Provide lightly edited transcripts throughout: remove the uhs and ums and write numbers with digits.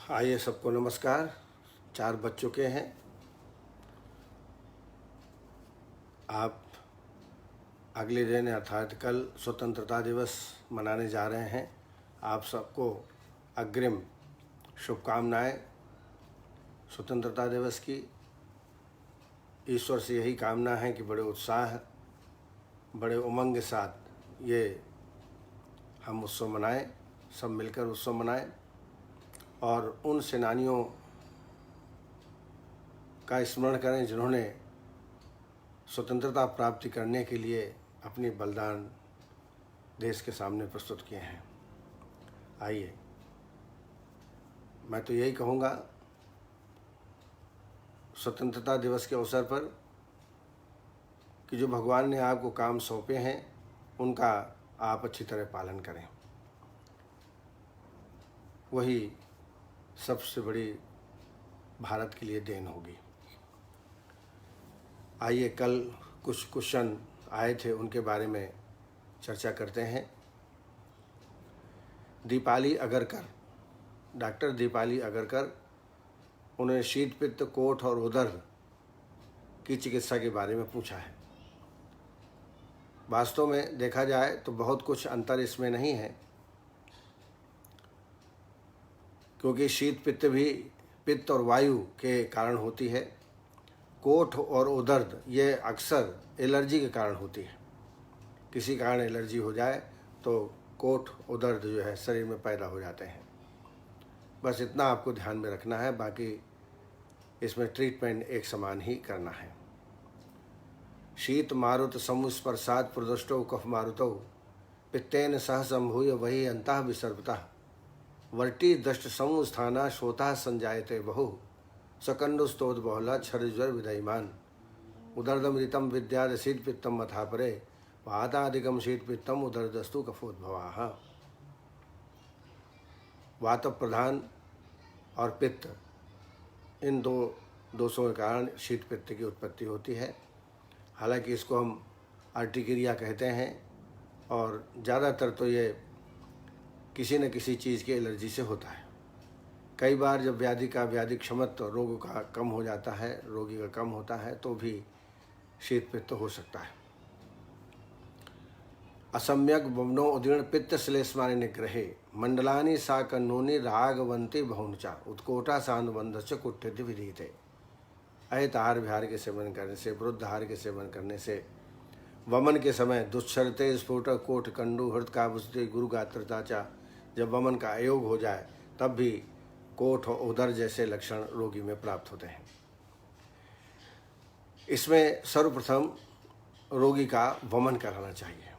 आइए सबको नमस्कार। 4 बज चुके हैं। आप अगले दिन अर्थात कल स्वतंत्रता दिवस मनाने जा रहे हैं। आप सबको अग्रिम शुभकामनाएं स्वतंत्रता दिवस की। ईश्वर से यही कामना है कि बड़े उत्साह बड़े उमंग के साथ ये हम उत्सव मनाएं, सब मिलकर उत्सव मनाएं और उन सेनानियों का स्मरण करें जिन्होंने स्वतंत्रता प्राप्ति करने के लिए अपनी बलिदान देश के सामने प्रस्तुत किए हैं। आइए, मैं तो यही कहूँगा स्वतंत्रता दिवस के अवसर पर कि जो भगवान ने आपको काम सौंपे हैं उनका आप अच्छी तरह पालन करें। वही सबसे बड़ी भारत के लिए देन होगी। आइए, कल कुछ क्वेश्चन आए थे उनके बारे में चर्चा करते हैं। दीपाली अगरकर, डॉक्टर दीपाली अगरकर, उन्होंने शीत पित्त कोठ और उदर की चिकित्सा के बारे में पूछा है। वास्तव में देखा जाए तो बहुत कुछ अंतर इसमें नहीं है, क्योंकि शीत पित्त भी पित्त और वायु के कारण होती है। कोठ और उदर्द ये अक्सर एलर्जी के कारण होती है। किसी कारण एलर्जी हो जाए तो कोठ उदर्द जो है शरीर में पैदा हो जाते हैं। बस इतना आपको ध्यान में रखना है, बाकी इसमें ट्रीटमेंट एक समान ही करना है। शीत मारुत समुस्पर्शात् प्रदुष्टौ कफ मारुतौ पित्तेन सह संभूय वही अंतः विसर्पतः वर्टी दष्ट समुस्थाना श्रोता संजायते बहु सकंडुस्तोद बहुला क्षरज्वर विधयमान उदर्दमृतम विद्याद शीत पित्तम मथा परे वातादिकम शीत पित्तम उदर्दस्तु कफोद्भवाः। वात प्रधान और पित्त, इन दो दोषों के कारण शीत पित्त की उत्पत्ति होती है। हालांकि इसको हम अर्टिकेरिया कहते हैं और ज़्यादातर तो ये किसी न किसी चीज़ की एलर्जी से होता है। कई बार जब व्याधि क्षमत्व रोग का कम हो जाता है, रोगी का कम होता है, तो भी शीत पित्त हो सकता है। असम्यक वमनो उदीर्ण पित्त श्लेष्मानि निग्रहे मंडलानि सा कन्नूनि रागवंती बहुंचा उत्कोटा सानुबंध च कुट्ठित विधीते। अहित आहार विहार के सेवन करने से, वृद्ध आहार के सेवन करने से, वमन के समय दुश्चरते स्फोटक कोठ कंडु हृद काबुस्ते गुरु गात्रताचा, जब वमन का अयोग हो जाए तब भी कोठ और उदर जैसे लक्षण रोगी में प्राप्त होते हैं। इसमें सर्वप्रथम रोगी का वमन कराना चाहिए।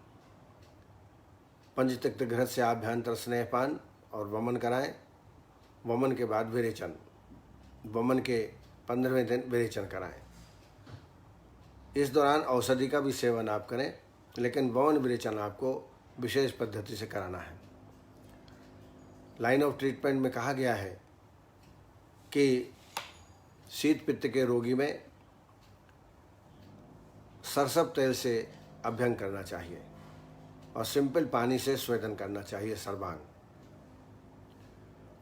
पंचतिक्त घृत से आभ्यंतर स्नेहपान और वमन कराएं। वमन के बाद विरेचन, वमन के 15वें दिन विरेचन कराएं। इस दौरान औषधि का भी सेवन आप करें, लेकिन वमन विरेचन आपको विशेष पद्धति से कराना है। लाइन ऑफ ट्रीटमेंट में कहा गया है कि शीत पित्त के रोगी में सरसब तेल से अभ्यंग करना चाहिए और सिंपल पानी से स्वेदन करना चाहिए, सर्वांग।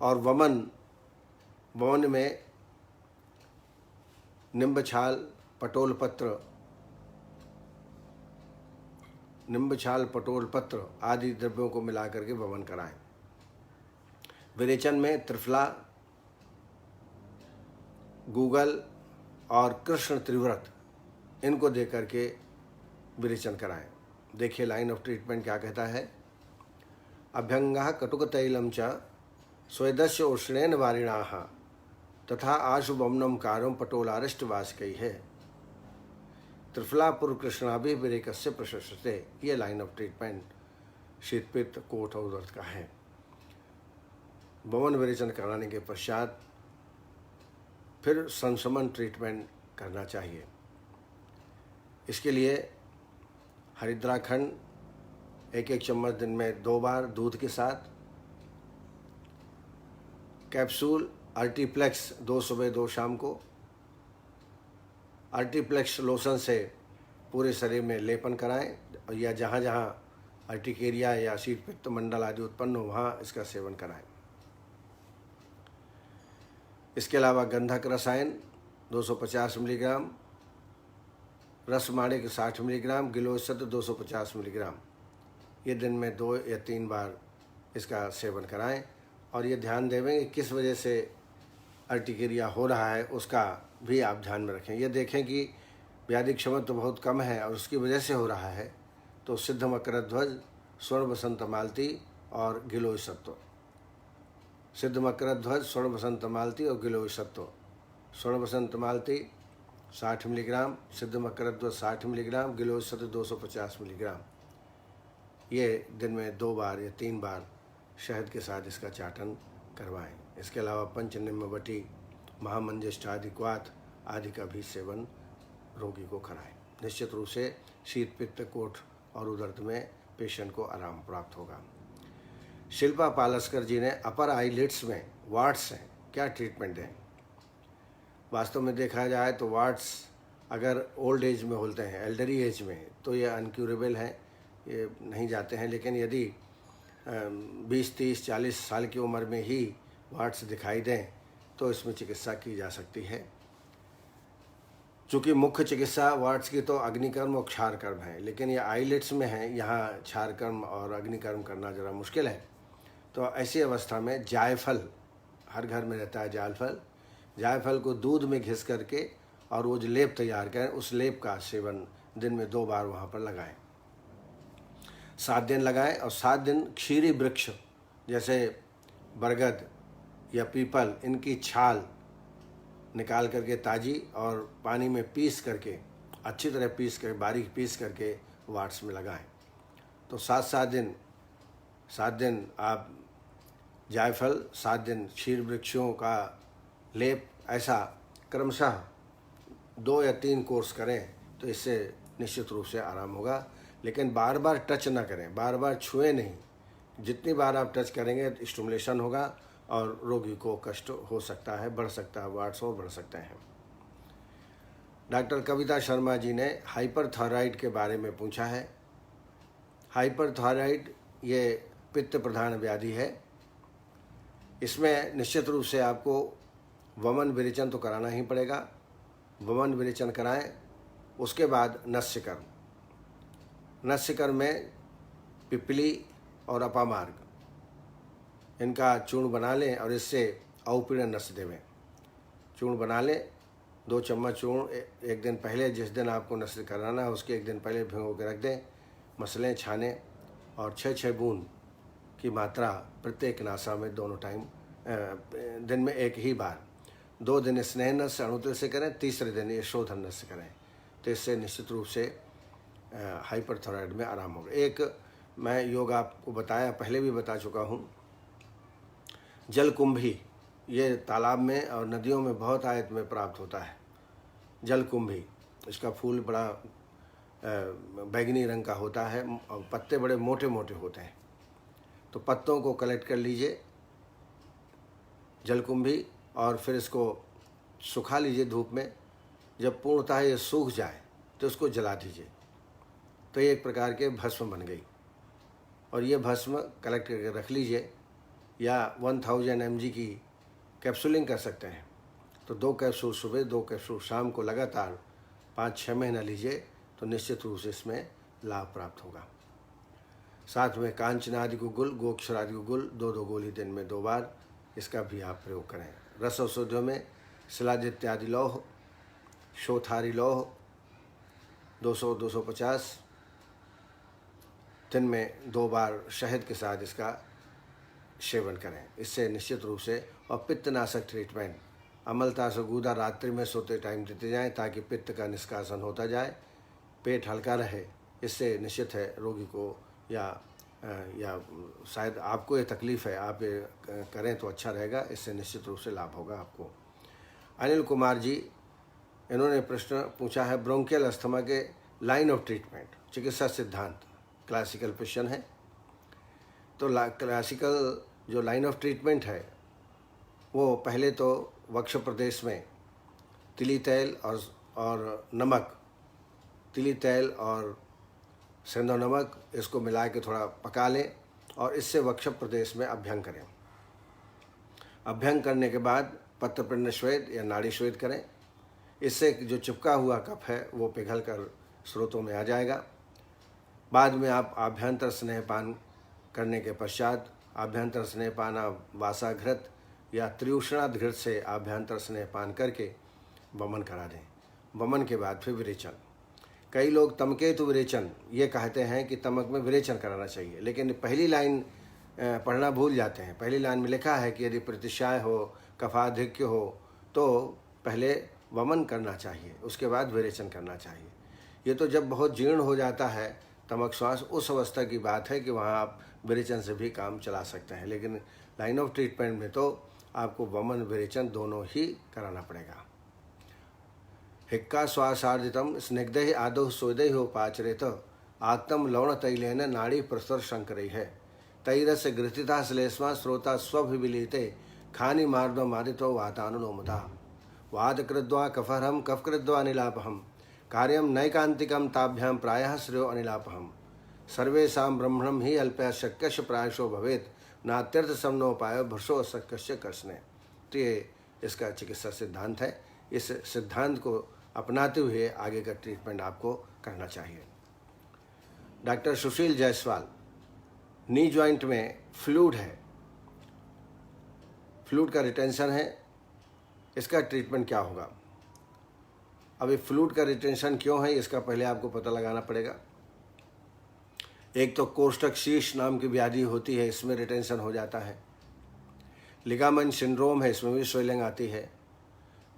और वमन में निम्ब छाल, पटोल पत्र आदि द्रव्यों को मिला करके वमन कराएं। विरेचन में त्रिफला, गूगल और कृष्ण त्रिव्रत, इनको दे करके विरेचन कराएं। देखिए लाइन ऑफ ट्रीटमेंट क्या कहता है। अभ्यंगः कटुक तैलम च स्वेदस्य उष्णेन वारिणाः तथा आशु वमनम कारम पटोलारिष्ट वासकैः त्रिफलापुर कृष्णाभि विरेकस्य प्रशस्ते। ये लाइन ऑफ ट्रीटमेंट शीत पित्त कोठ और उदर का है। वमन विरेचन कराने के पश्चात फिर संशमन ट्रीटमेंट करना चाहिए। इसके लिए हरिद्राखंड 1-1 चम्मच दिन में 2 बार दूध के साथ, कैप्सूल अर्टिप्लेक्स 2 सुबह 2 शाम को, अर्टिप्लेक्स लोशन से पूरे शरीर में लेपन कराएं या जहाँ जहाँ अर्टिकेरिया या शीत पित्त मंडल आदि उत्पन्न हो वहाँ इसका सेवन कराएं। इसके अलावा गंधक रसायन 250 मिलीग्राम, रसमाणिक 60 मिलीग्राम, गिलोय सत्व 250 मिलीग्राम। ये दिन में 2 या 3 बार इसका सेवन कराएं। और ये ध्यान देवें कि किस वजह से अर्टिकेरिया हो रहा है उसका भी आप ध्यान में रखें। ये देखें कि व्याधि क्षमता तो बहुत कम है और उसकी वजह से हो रहा है तो सिद्ध मकरध्वज, स्वर्ण बसंत मालती और गिलोय सत्व। सिद्ध मकरध्वज, स्वर्ण बसंत मालती और गिलोय सत्व। स्वर्ण बसंत मालती 60 मिलीग्राम, सिद्ध मकरध्वज 60 मिलीग्राम, गिलोय सत्व 250 मिलीग्राम। ये दिन में 2 बार या 3 बार शहद के साथ इसका चाटन करवाएं। इसके अलावा पंचनिम्बवटी, महामंजिष्ठादिक्वाथ आदि का भी सेवन रोगी को कराएं। निश्चित रूप से शीत, पित्त, कोठ और उदर्द में पेशेंट को आराम प्राप्त होगा। शिल्पा पालस्कर जी ने अपर आईलिड्स में वार्ड्स हैं, क्या ट्रीटमेंट दें? वास्तव में देखा जाए तो वार्ड्स अगर ओल्ड एज में होते हैं, एल्डरी एज में, तो ये अनक्यूरेबल हैं, ये नहीं जाते हैं। लेकिन यदि 20, 30, 40 साल की उम्र में ही वार्ड्स दिखाई दें तो इसमें चिकित्सा की जा सकती है। चूँकि मुख्य चिकित्सा वार्ड्स की तो अग्निकर्म और क्षारकर्म है, लेकिन ये आईलिड्स में है, यहाँ क्षारकर्म और अग्निकर्म करना ज़रा मुश्किल है। तो ऐसी अवस्था में जायफल, हर घर में रहता है जायफल, जायफल को दूध में घिस करके और वो जो लेप तैयार करें, उस लेप का सेवन दिन में 2 बार वहाँ पर लगाएं। 7 दिन लगाएं और 7 दिन क्षीरी वृक्ष जैसे बरगद या पीपल, इनकी छाल निकाल करके ताज़ी और पानी में पीस करके, अच्छी तरह पीस कर, बारीक पीस करके वार्ड्स में लगाएं। तो 7 दिन आप जायफल, 7 दिन क्षीर वृक्षों का लेप, ऐसा क्रमशः 2 या 3 कोर्स करें तो इससे निश्चित रूप से आराम होगा। लेकिन बार बार टच ना करें, बार बार छुएं नहीं। जितनी बार आप टच करेंगे स्टिमुलेशन होगा और रोगी को कष्ट हो सकता है, बढ़ सकता है, वार्ड्स और बढ़ सकते हैं। डॉक्टर कविता शर्मा जी ने हाइपरथायराइड के बारे में पूछा है। हाइपरथायराइड ये पित्त प्रधान व्याधि है। इसमें निश्चित रूप से आपको वमन विरेचन तो कराना ही पड़ेगा। वमन विरेचन कराएं, उसके बाद नस्यकर्म। नस्यकर्म में पिपली और अपामार्ग, इनका चूर्ण बना लें और इससे अवपीड़न नस्य देवें। चूर्ण बना लें, 2 चम्मच चूर्ण एक दिन पहले, जिस दिन आपको नस्य कराना है उसके एक दिन पहले भिगो के रख दें। मसलें छानें और 6-6 बूंद की मात्रा प्रत्येक नासा में दोनों टाइम, दिन में एक ही बार। 2 दिन स्नेह नस्य अणुतिल से करें, तीसरे दिन ये शोधन नस्य करें। तो इससे निश्चित रूप से हाइपरथायराइड में आराम होगा। एक मैं योग आपको बताया, पहले भी बता चुका हूँ, जलकुंभी, ये तालाब में और नदियों में बहुत आयत में प्राप्त होता है। जलकुंभी, इसका फूल बड़ा बैंगनी रंग का होता है और पत्ते बड़े मोटे मोटे होते हैं। तो पत्तों को कलेक्ट कर लीजिए जलकुंभी, और फिर इसको सुखा लीजिए धूप में। जब पूर्णतः ये सूख जाए तो उसको जला दीजिए। तो ये एक प्रकार के भस्म बन गई। और ये भस्म कलेक्ट करके रख लीजिए, या 1000 mg की कैप्सूलिंग कर सकते हैं। तो 2 कैप्सूल सुबह, 2 कैप्सूल शाम को लगातार 5-6 महीना लीजिए तो निश्चित रूप से इसमें लाभ प्राप्त होगा। साथ में कांचनादि गुगुल, गोक्षरादि गुगुल 2-2 गोली दिन में 2 बार, इसका भी आप प्रयोग करें। रस औषधियों में शिलादित्यादि लौह, शोथारी लौह 200-250 दिन में 2 बार शहद के साथ इसका सेवन करें। इससे निश्चित रूप से, और पित्तनाशक ट्रीटमेंट, अमलता से गूदा रात्रि में सोते टाइम देते जाएं ताकि पित्त का निष्कासन होता जाए, पेट हल्का रहे। इससे निश्चित है रोगी को या शायद आपको ये तकलीफ़ है, आप ये करें तो अच्छा रहेगा। इससे निश्चित रूप से लाभ होगा आपको। अनिल कुमार जी, इन्होंने प्रश्न पूछा है ब्रोंकियल अस्थमा के लाइन ऑफ ट्रीटमेंट, चिकित्सा सिद्धांत, क्लासिकल क्वेश्चन है। तो क्लासिकल जो लाइन ऑफ ट्रीटमेंट है वो पहले तो वक्ष प्रदेश में तिली तेल और नमक, तिली तेल और सेंधव नमक, इसको मिला के थोड़ा पका लें और इससे वक्ष प्रदेश में अभ्यंग करें। अभ्यंग करने के बाद पत्रपिंड श्वेद या नाड़ी श्वेद करें। इससे जो चिपका हुआ कफ है वो पिघल कर स्रोतों में आ जाएगा। बाद में आप आभ्यंतर स्नेहपान करने के पश्चात आभ्यंतर स्नेहपान आप वासाघृत या त्रिउष्णाघृत से आभ्यंतर स्नेहपान करके वमन करा दें। वमन के बाद फिर विरेचन। कई लोग तमकेतु विरेचन ये कहते हैं कि तमक में विरेचन कराना चाहिए, लेकिन पहली लाइन पढ़ना भूल जाते हैं। पहली लाइन में लिखा है कि यदि प्रतिशाय हो, कफाधिक्य हो तो पहले वमन करना चाहिए, उसके बाद विरेचन करना चाहिए। ये तो जब बहुत जीर्ण हो जाता है तमक श्वास, उस अवस्था की बात है कि वहाँ आप विरेचन से भी काम चला सकते हैं, लेकिन लाइन ऑफ ट्रीटमेंट में तो आपको वमन विरेचन दोनों ही कराना पड़ेगा। हिक्का श्वासार्जितम स्निग्धै आदौ सोदै उपाचरेत आत्म लवण तैलेन नाड़ी प्रसर शंकरै है तैरस्य घृतिता श्लेष्मा स्रोता स्वभिविलिते खानि मार्दमादितो वातानुनोमता वादकृद्वा कफहरम कफकृद्वा अनिलापहम कार्यम नैकांतिकम ताभ्याम प्रायः श्रेयो अनिलापहम सर्वेषां ब्रह्मणं ही अल्पः शक्यस्य प्रायशो भवेत् नात्यर्थ समनोपाय भ्रशो शक्यस्य कर्षणे। तो ये इसका चिकित्सा सिद्धांत है। इस सिद्धांत को अपनाते हुए आगे का ट्रीटमेंट आपको करना चाहिए। डॉक्टर सुशील जायसवाल, नी जॉइंट में फ्लूइड है, फ्लूइड का रिटेंशन है, इसका ट्रीटमेंट क्या होगा? अभी फ्लूइड का रिटेंशन क्यों है इसका पहले आपको पता लगाना पड़ेगा। एक तो कोष्ठक शीर्ष नाम की व्याधि होती है, इसमें रिटेंशन हो जाता है। लिगामेंट सिंड्रोम है, इसमें भी स्वेलिंग आती है।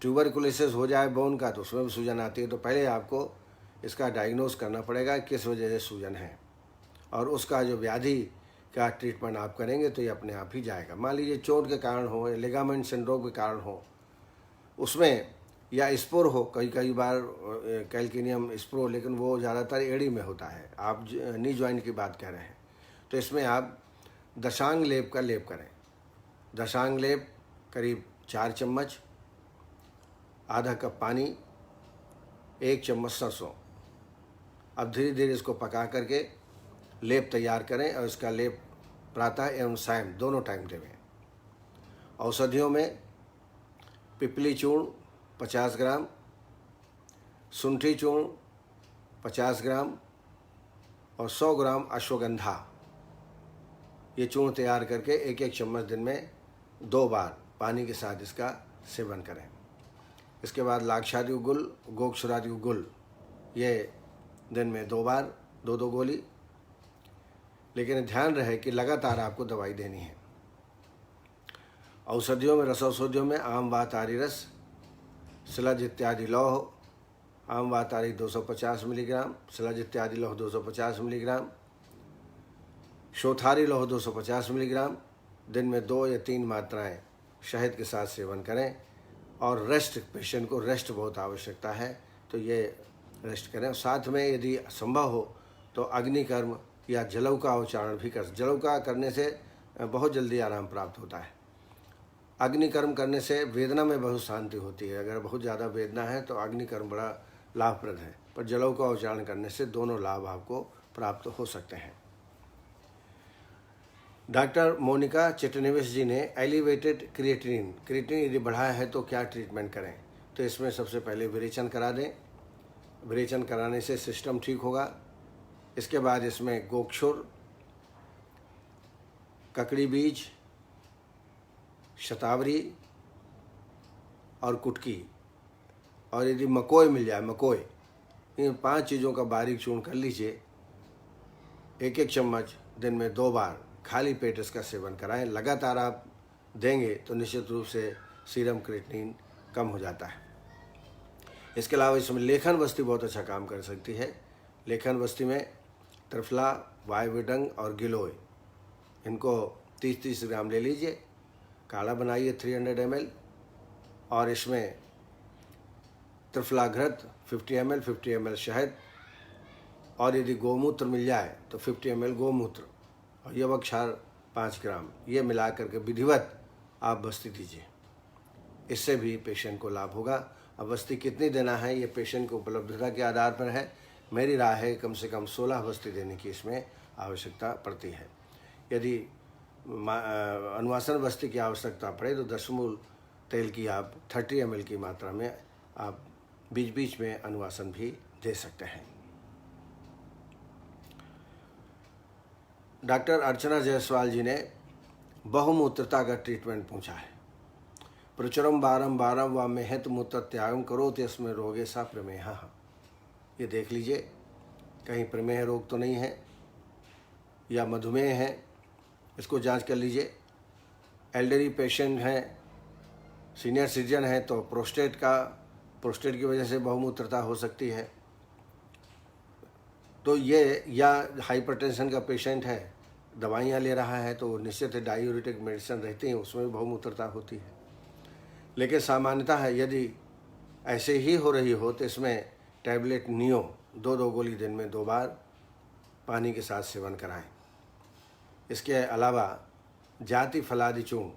ट्यूबरकुलोसिस हो जाए बोन का तो उसमें भी सूजन आती है। तो पहले आपको इसका डायग्नोस करना पड़ेगा किस वजह से सूजन है, और उसका जो व्याधि का ट्रीटमेंट आप करेंगे तो ये अपने आप ही जाएगा। मान लीजिए चोट के कारण हो या लिगामेंट सिंड्रोम के कारण हो, उसमें या स्पोर हो, कई बार कैल्किनियम स्पोर, लेकिन वो ज़्यादातर एड़ी में होता है। आप नी जॉइंट की बात कह रहे हैं तो इसमें आप दशांग लेप का लेप करें। दशांग लेप करीब 4 चम्मच, आधा कप पानी, 1 चम्मच सरसों। अब धीरे धीरे इसको पका करके लेप तैयार करें और इसका लेप प्रातः एवं सायं दोनों टाइम देवें। औषधियों में पिपली चूर्ण 50 ग्राम, सुंठी चूर्ण 50 ग्राम और 100 ग्राम अश्वगंधा, ये चूर्ण तैयार करके 1-1 चम्मच दिन में 2 बार पानी के साथ इसका सेवन करें। इसके बाद लाक्षादि गुल, गोक्षरादि गुल, ये दिन में 2 बार 2-2 गोली, लेकिन ध्यान रहे कि लगातार आपको दवाई देनी है। औषधियों में, रस औषधियों में आम वातारी रस, शिलज इत्यादि लौह, आम वातारी 250 मिलीग्राम, शिलज इत्यादि लौह 250 मिलीग्राम, शोथारी लौह 250 मिलीग्राम, दिन में 2 या 3 मात्राएं शहद के साथ सेवन करें। और रेस्ट, पेशेंट को रेस्ट बहुत आवश्यकता है तो ये रेस्ट करें। साथ में यदि संभव हो तो अग्निकर्म या जलौ का उच्चारण भी कर। जलौ का करने से बहुत जल्दी आराम प्राप्त होता है। अग्निकर्म करने से वेदना में बहुत शांति होती है। अगर बहुत ज़्यादा वेदना है तो अग्निकर्म बड़ा लाभप्रद है, पर जलौ का उच्चारण करने से दोनों लाभ आपको प्राप्त हो सकते हैं। डॉक्टर मोनिका चिटनिविस जी ने एलिवेटेड क्रिएटिनिन, क्रिएटिनिन यदि बढ़ाया है तो क्या ट्रीटमेंट करें? तो इसमें सबसे पहले विरेचन करा दें। विरेचन कराने से सिस्टम ठीक होगा। इसके बाद इसमें गोक्षुर, ककड़ी बीज, शतावरी और कुटकी, और यदि मकोई मिल जाए, मकोई, इन 5 चीज़ों का बारीक चूर्ण कर लीजिए। 1-1 चम्मच दिन में 2 बार खाली पेट इसका सेवन कराएं। लगातार आप देंगे तो निश्चित रूप से सीरम क्रिएटिनिन कम हो जाता है। इसके अलावा इसमें लेखन बस्ती बहुत अच्छा काम कर सकती है। लेखन बस्ती में त्रिफला, वायविडंग और गिलोय, इनको 30-30 ग्राम ले लीजिए, काढ़ा बनाइए 300 ml, और इसमें त्रिफलाघृत 50 ml, 50 ml शहद, और यदि गोमूत्र मिल जाए तो 50 ml गोमूत्र, और यवक क्षार 5 ग्राम, ये मिला करके विधिवत आप बस्ती दीजिए। इससे भी पेशेंट को लाभ होगा। अब बस्ती कितनी देना है ये पेशेंट को उपलब्धता के आधार पर है। मेरी राय है कम से कम 16 बस्ती देने की इसमें आवश्यकता पड़ती है। यदि अनुवासन बस्ती की आवश्यकता पड़े तो 10 मूल तेल की आप 30 ml की मात्रा में आप बीच बीच में अनुवासन भी दे सकते हैं। डॉक्टर अर्चना जायसवाल जी ने बहुमूत्रता का ट्रीटमेंट पूछा है। प्रचुरम बारम बारम व मेहत मूत्र त्यागम करो तस्में रोगे सा प्रमेह। ये देख लीजिए कहीं प्रमेह रोग तो नहीं है या मधुमेह है, इसको जांच कर लीजिए। एल्डरी पेशेंट हैं, सीनियर सिटीजन है तो प्रोस्टेट की वजह से बहुमूत्रता हो सकती है। तो ये, या हाइपरटेंशन का पेशेंट है, दवाइयाँ ले रहा है तो निश्चित है डायूरेटिक मेडिसिन रहती हैं, उसमें भी बहुमूत्रता होती है। लेकिन सामान्यतः है यदि ऐसे ही हो रही हो तो इसमें टैबलेट नियो 2 गोली दिन में 2 बार पानी के साथ सेवन कराएं। इसके अलावा जाति फलादि चूर्ण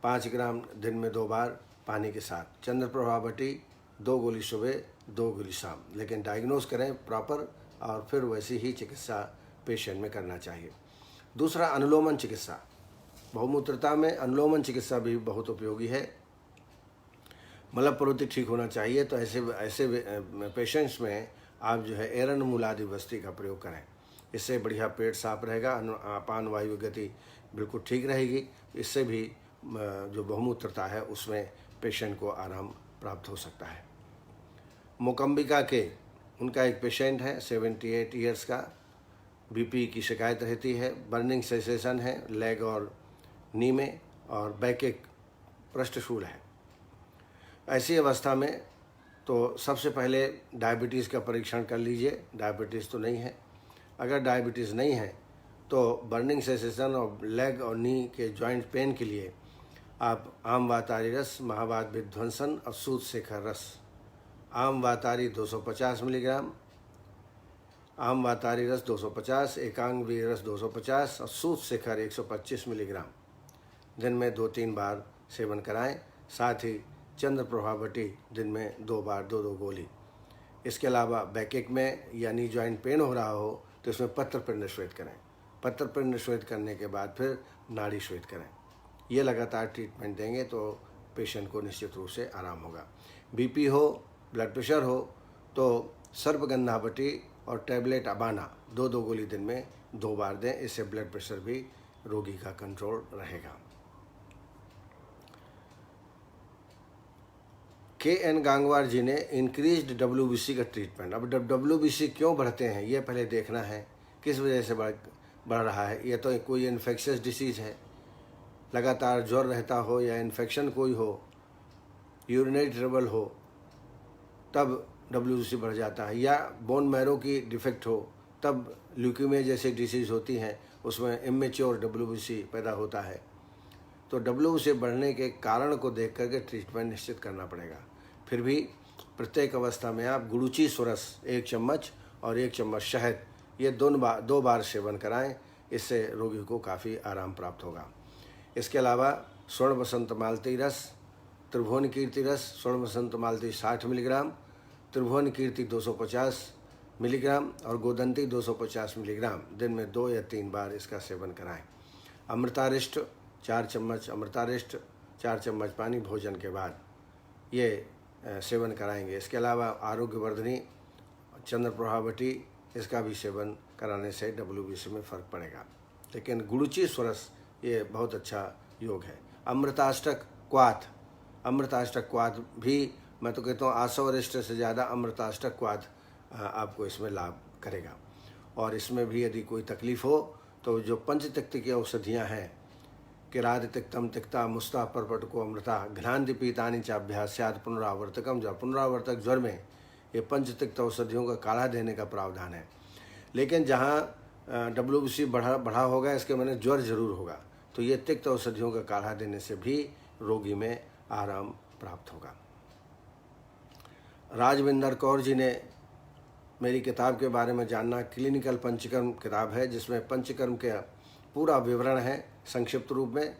5 ग्राम दिन में 2 बार पानी के साथ, चंद्रप्रभा बटी 2 गोली सुबह 2 गोली शाम। लेकिन डायग्नोज करें प्रॉपर और फिर वैसी ही चिकित्सा पेशेंट में करना चाहिए। दूसरा, अनुलोमन चिकित्सा। बहुमूत्रता में अनुलोमन चिकित्सा भी बहुत उपयोगी है। मलप्रवृत्ति ठीक होना चाहिए तो ऐसे पेशेंट्स में आप जो है एरन मूलादि वस्ती का प्रयोग करें। इससे बढ़िया पेट साफ रहेगा, अपान वायु गति बिल्कुल ठीक रहेगी। इससे भी जो बहुमूत्रता है उसमें पेशेंट को आराम प्राप्त हो सकता है। मोकम्बिका के उनका एक पेशेंट है 78 ईयर्स का, बीपी की शिकायत रहती है, बर्निंग सेंसेशन है लेग और नी में, और बैक पृष्ठशूल है। ऐसी अवस्था में तो सबसे पहले डायबिटीज़ का परीक्षण कर लीजिए। डायबिटीज़ तो नहीं है। अगर डायबिटीज़ नहीं है तो बर्निंग सेंसेशन और लेग और नी के जॉइंट पेन के लिए आप आम वातारी रस, महावात विध्वंसन और सूत शेखर रस, आम वातारी 250 मिलीग्राम, आम वातारी रस 250, एकांग वीर रस 250 और सूत शेखर 125 मिलीग्राम दिन में 2-3 बार सेवन कराएं। साथ ही चंद्रप्रभा बटी दिन में 2 बार 2 गोली। इसके अलावा बैकेक में या नी जॉइंट पेन हो रहा हो तो इसमें पत्र पिंड श्वेत करें। पत्र पिंड श्वेत करने के बाद फिर नाड़ी श्वेत करें। ये लगातार ट्रीटमेंट देंगे तो पेशेंट को निश्चित रूप से आराम होगा। बीपी हो, ब्लड प्रेशर हो तो सर्पगंधा बटी और टैबलेट अबाना 2 गोली दिन में 2 बार दें। इससे ब्लड प्रेशर भी रोगी का कंट्रोल रहेगा। KN गांगवार जी ने इंक्रीज्ड WBC का ट्रीटमेंट। अब WBC क्यों बढ़ते हैं ये पहले देखना है, किस वजह से बढ़ रहा है। ये तो कोई इन्फेक्शियस डिसीज़ है, लगातार ज्वर रहता हो या इन्फेक्शन कोई हो, यूरिनरी ट्रबल हो तब WBC बढ़ जाता है, या बोन मैरो की डिफेक्ट हो तब ल्यूकीमिया जैसे डिसीज़ होती हैं, उसमें इमेच्योर WBC पैदा होता है। तो WBC बढ़ने के कारण को देख करके ट्रीटमेंट निश्चित करना पड़ेगा। फिर भी प्रत्येक अवस्था में आप गुड़ूची सुरस 1 चम्मच और 1 चम्मच शहद ये 2 बार सेवन कराएं। इससे रोगी को काफ़ी आराम प्राप्त होगा। इसके अलावा स्वर्ण बसंत मालती रस, त्रिभुवन कीर्ति रस, स्वर्ण बसंत मालती 60 मिलीग्राम, त्रिभुवन कीर्ति 250 मिलीग्राम और गोदंती 250 मिलीग्राम दिन में 2 या 3 बार इसका सेवन कराएं। अमृतारिष्ट 4 चम्मच, अमृतारिष्ट 4 चम्मच पानी भोजन के बाद ये सेवन कराएंगे। इसके अलावा आरोग्यवर्धनी चंद्रप्रभा बटी, इसका भी सेवन कराने से WBC में फ़र्क पड़ेगा। लेकिन गुड़ूची सुरस ये बहुत अच्छा योग है। अमृताष्टक क्वाथ, अमृताष्टक क्वाथ भी मैं तो कहता हूँ आसवरिष्ट से ज़्यादा अमृताष्टक क्वाथ आपको इसमें लाभ करेगा। और इसमें भी यदि कोई तकलीफ़ हो तो जो पंचतिक्त की औषधियाँ हैं, किराद तिक्तम तिक्ता मुस्ता परपटको अमृता घ्रांति पीतानी चाभ्यास्याद पुनरावर्तकम। जो पुनरावर्तक ज्वर में ये पंचतिक्त औषधियों का काढ़ा देने का प्रावधान है। लेकिन जहाँ WBC बढ़ा होगा इसके माने ज्वर जरूर होगा, तो ये तिक्त औषधियों का काढ़ा देने से भी रोगी में आराम प्राप्त होगा। राजविंदर कौर जी ने मेरी किताब के बारे में जानना, क्लिनिकल पंचकर्म किताब है जिसमें पंचकर्म के पूरा विवरण है संक्षिप्त रूप में,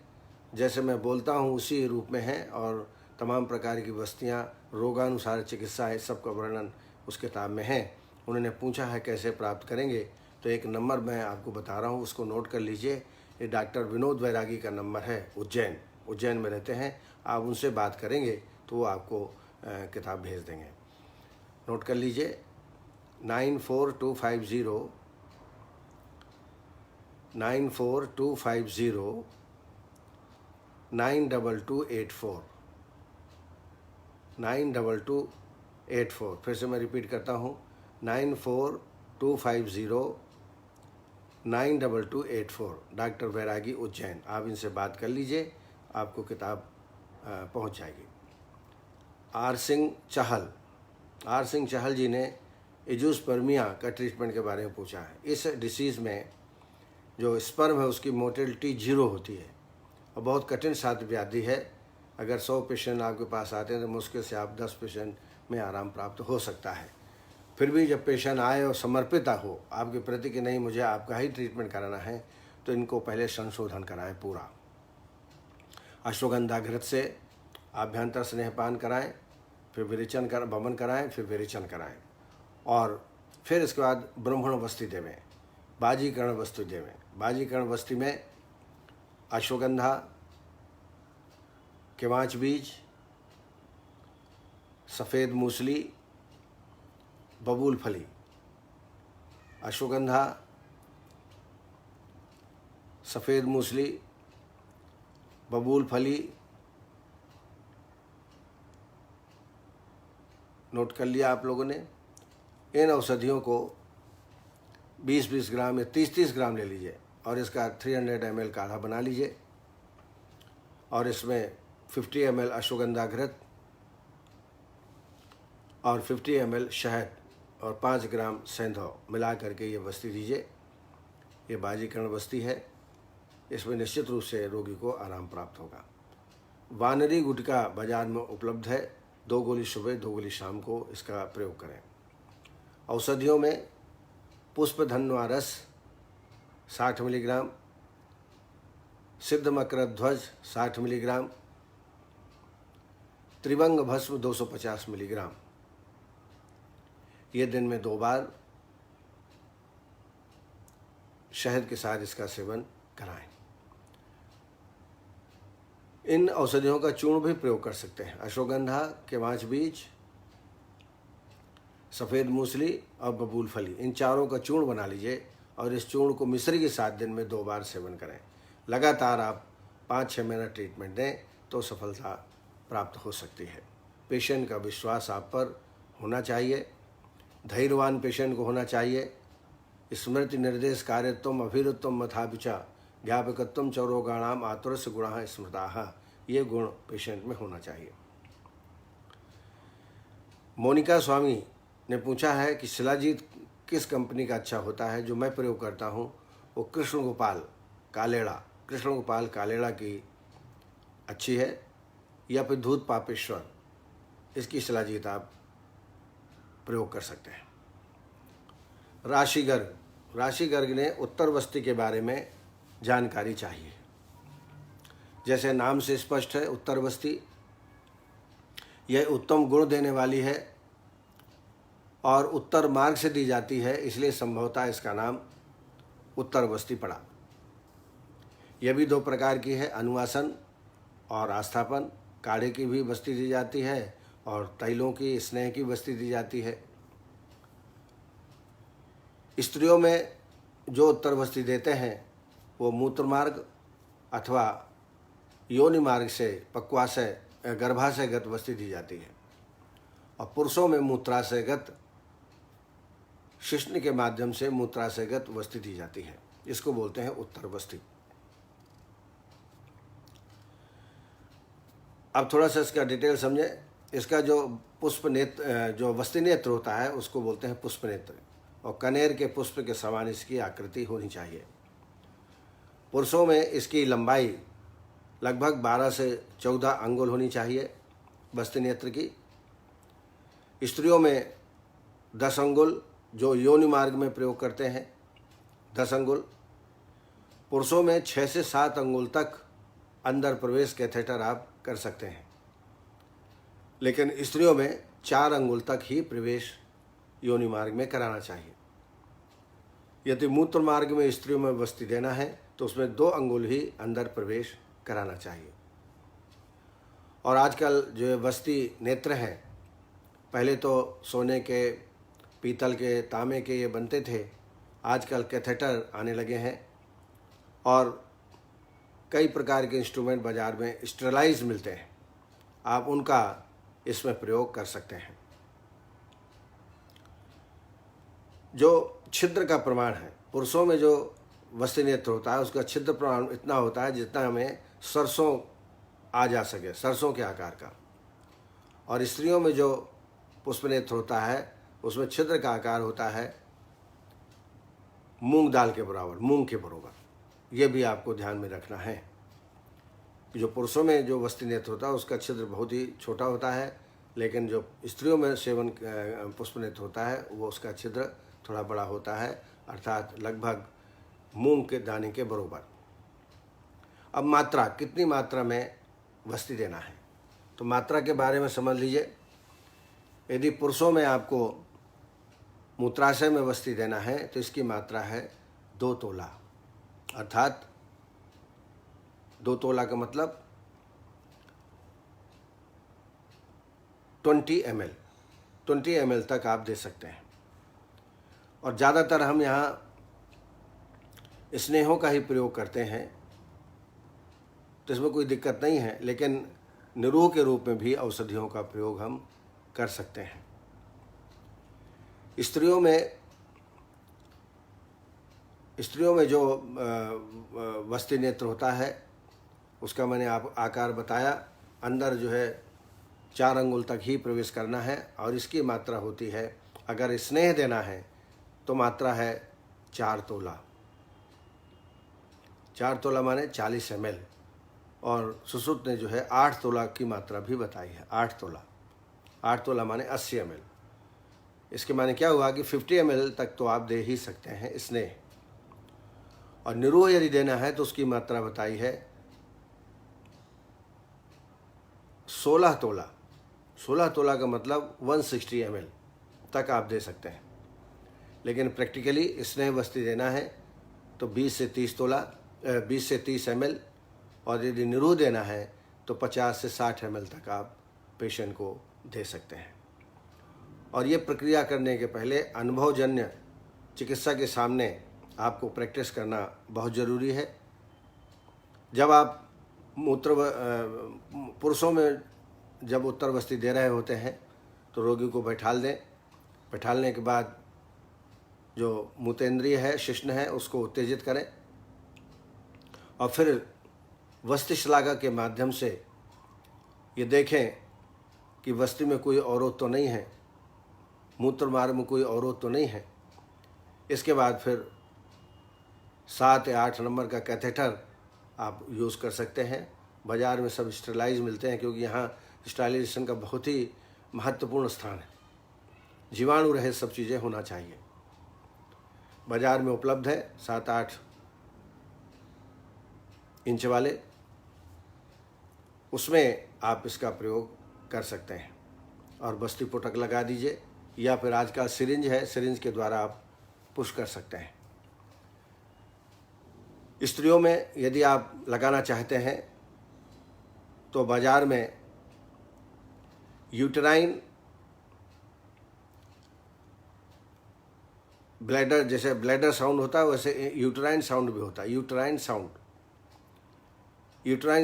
जैसे मैं बोलता हूँ उसी रूप में है, और तमाम प्रकार की वस्तुयाँ, रोगानुसार चिकित्सा है, सबका वर्णन उस किताब में है। उन्होंने पूछा है कैसे प्राप्त करेंगे, तो एक नंबर मैं आपको बता रहा हूँ, उसको नोट कर लीजिए। ये डॉक्टर विनोद वैरागी का नंबर है, उज्जैन में रहते हैं आप उनसे बात करेंगे तो वो आपको किताब भेज देंगे। नोट कर लीजिए 94250 9284 92284। फिर से मैं रिपीट करता हूँ 94250 92284। डॉक्टर बैरागी उज्जैन, आप इनसे बात कर लीजिए, आपको किताब पहुँच जाएगी। आर सिंह चहल जी ने एंजियोस्पर्मिया का ट्रीटमेंट के बारे में पूछा है। इस डिसीज़ में जो स्पर्म है उसकी मोर्टेलिटी 0 होती है और बहुत कठिन साध्य व्याधि है। अगर 100 पेशेंट आपके पास आते हैं तो मुश्किल से आप 10 पेशेंट में आराम प्राप्त हो सकता है। फिर भी जब पेशेंट आए और समर्पित हो आपके प्रति कि नहीं मुझे आपका ही ट्रीटमेंट कराना है, तो इनको पहले संशोधन कराएं पूरा। अश्वगंधा घृत से आभ्यंतर स्नेहपान कराएं, फिर वमन कराएं, फिर विरेचन कराएं और फिर इसके बाद ब्राह्मण वस्ती देवें, बाजीकरण वस्तु देवें। बाजीकरण वस्ती में अश्वगंधा, केवांच बीज, सफ़ेद मूसली, बबूल फली। अश्वगंधा, सफ़ेद मूसली, बबूल फली। नोट कर लिया आप लोगों ने। इन औषधियों को 20-20 ग्राम या 30-30 ग्राम ले लीजिए और इसका 300 ml काढ़ा बना लीजिए और इसमें 50 ml अश्वगंधा घृत और 50 ml शहद और 5 ग्राम सेंधौ मिला करके ये बस्ती दीजिए। ये बाजीकरण बस्ती है, इसमें निश्चित रूप से रोगी को आराम प्राप्त होगा। वानरी गुटका बाजार में उपलब्ध है, 2 गोली सुबह 2 गोली शाम को इसका प्रयोग करें। औषधियों में पुष्पधन्वा रस 60 मिलीग्राम, सिद्ध मकरध्वज 60 मिलीग्राम, त्रिभंग भस्म 250 मिलीग्राम। ये दिन में 2 बार शहद के साथ इसका सेवन कराएं। इन औषधियों का चूर्ण भी प्रयोग कर सकते हैं। अश्वगंधा, केवांच बीज, सफ़ेद मूसली और बबूल फली, इन चारों का चूर्ण बना लीजिए और इस चूर्ण को मिश्री के साथ दिन में 2 बार सेवन करें। लगातार आप 5-6 महीना ट्रीटमेंट दें तो सफलता प्राप्त हो सकती है। पेशेंट का विश्वास आप पर होना चाहिए, धैर्यवान पेशेंट को होना चाहिए। स्मृति निर्देश कार्यत्वम अभिरुत्वम मथापिचा ज्ञापकत्वम च रोगाणाम आतुरस्य गुणाः स्मृताः, ये गुण पेशेंट में होना चाहिए। मोनिका स्वामी ने पूछा है कि शिलाजीत किस कंपनी का अच्छा होता है। जो मैं प्रयोग करता हूँ वो कृष्ण गोपाल कालेड़ा की अच्छी है, या फिर दूध पापेश्वर, इसकी शिलाजीत आप प्रयोग कर सकते हैं। राशि गर्ग ने उत्तर बस्ती के बारे में जानकारी चाहिए। जैसे नाम से स्पष्ट है, उत्तर बस्ती यह उत्तम गुण देने वाली है और उत्तर मार्ग से दी जाती है, इसलिए संभवतः इसका नाम उत्तर बस्ती पड़ा। यह भी 2 प्रकार की है, अनुवासन और आस्थापन। काढ़े की भी बस्ती दी जाती है और तैलों की, स्नेह की बस्ती दी जाती है। स्त्रियों में जो उत्तर बस्ती देते हैं वो मूत्र मार्ग अथवा योनि मार्ग से, पक्वाशय, गर्भाशयगत बस्ती दी जाती है और पुरुषों में मूत्राशयगत, शिश्न के माध्यम से मूत्राशयगत बस्ती दी जाती है। इसको बोलते हैं उत्तर बस्ती। अब थोड़ा सा इसका डिटेल समझें। इसका जो पुष्प नेत्र, जो वस्ती नेत्र होता है उसको बोलते हैं पुष्प नेत्र और कनेर के पुष्प के समान इसकी आकृति होनी चाहिए। पुरुषों में इसकी लंबाई लगभग 12 से 14 अंगुल होनी चाहिए वस्ती नेत्र की। स्त्रियों में 10 अंगुल, जो योनि मार्ग में प्रयोग करते हैं 10 अंगुल। पुरुषों में 6 से 7 अंगुल तक अंदर प्रवेश कैथेटर आप कर सकते हैं, लेकिन स्त्रियों में 4 अंगुल तक ही प्रवेश योनि मार्ग में कराना चाहिए। यदि मूत्र मार्ग में स्त्रियों में बस्ती देना है तो उसमें 2 अंगुल ही अंदर प्रवेश कराना चाहिए। और आजकल जो ये वस्ती नेत्र हैं, पहले तो सोने के, पीतल के, तांबे के ये बनते थे, आजकल कैथेटर आने लगे हैं और कई प्रकार के इंस्ट्रूमेंट बाज़ार में स्टेरलाइज मिलते हैं, आप उनका इसमें प्रयोग कर सकते हैं। जो छिद्र का प्रमाण है, पुरुषों में जो वस्ती नेत्र होता है उसका छिद्र प्रमाण इतना होता है जितना हमें सरसों आ जा सके, सरसों के आकार का। और स्त्रियों में जो पुष्प नेत्र होता है उसमें छिद्र का आकार होता है मूंग दाल के बराबर, मूंग के बराबर। ये भी आपको ध्यान में रखना है कि जो पुरुषों में जो वस्ती नेत्र होता है उसका छिद्र बहुत ही छोटा होता है, लेकिन जो स्त्रियों में सेवन पुष्प नेत्र होता है वो उसका छिद्र थोड़ा बड़ा होता है, अर्थात लगभग मूंग के दाने के बराबर। अब मात्रा, कितनी मात्रा में वस्ती देना है, तो मात्रा के बारे में समझ लीजिए। यदि पुरुषों में आपको मूत्राशय में वस्ती देना है तो इसकी मात्रा है 2 तोला, अर्थात 2 तोला का मतलब 20 ml, 20 ml तक आप दे सकते हैं। और ज़्यादातर हम यहाँ स्नेहों का ही प्रयोग करते हैं तो इसमें कोई दिक्कत नहीं है, लेकिन निरोह के रूप में भी औषधियों का प्रयोग हम कर सकते हैं। स्त्रियों में जो वस्ती नेत्र होता है उसका मैंने आप आकार बताया, अंदर जो है 4 अंगुल तक ही प्रवेश करना है और इसकी मात्रा होती है, अगर स्नेह देना है तो मात्रा है 4 तोला। 4 तोला माने 40 ml, और सुश्रुत ने जो है 8 तोला की मात्रा भी बताई है, 8 तोला। 8 तोला माने 80 ml। इसके माने क्या हुआ कि 50 ml तक तो आप दे ही सकते हैं स्नेह। और निरोह यदि देना है तो उसकी मात्रा बताई है 16 तोला। 16 तोला का मतलब 160 ml तक आप दे सकते हैं, लेकिन प्रैक्टिकली स्नेह वस्ती देना है तो 20 से 30 ml, और यदि निरोह देना है तो 50 से 60 ml तक आप पेशेंट को दे सकते हैं। और ये प्रक्रिया करने के पहले अनुभवजन्य चिकित्सा के सामने आपको प्रैक्टिस करना बहुत ज़रूरी है। जब आप पुरुषों में जब उत्तर वस्ती दे रहे होते हैं तो रोगी को बैठाल दें। बैठालने के बाद जो मूत्रेंद्रिय है, शिश्न है, उसको उत्तेजित करें और फिर वस्ती शलाका के माध्यम से ये देखें कि वस्ती में कोई अवरोध तो नहीं है, मूत्र मार्ग में कोई अवरोध तो नहीं है। इसके बाद फिर 7 या 8 नंबर का कैथेटर आप यूज़ कर सकते हैं। बाज़ार में सब स्टेरलाइज मिलते हैं, क्योंकि यहाँ स्टेरिलाइजेशन का बहुत ही महत्वपूर्ण स्थान है। जीवाणु रहित सब चीज़ें होना चाहिए। बाज़ार में उपलब्ध है 7-8 इंच वाले, उसमें आप इसका प्रयोग कर सकते हैं और बस्ती पुटक लगा दीजिए, या फिर आजकल सिरिंज है, सिरिंज के द्वारा आप पुश कर सकते हैं। स्त्रियों में यदि आप लगाना चाहते हैं तो बाज़ार में यूटेराइन ब्लैडर, जैसे ब्लैडर साउंड होता है वैसे यूटेराइन साउंड भी होता है। यूटेराइन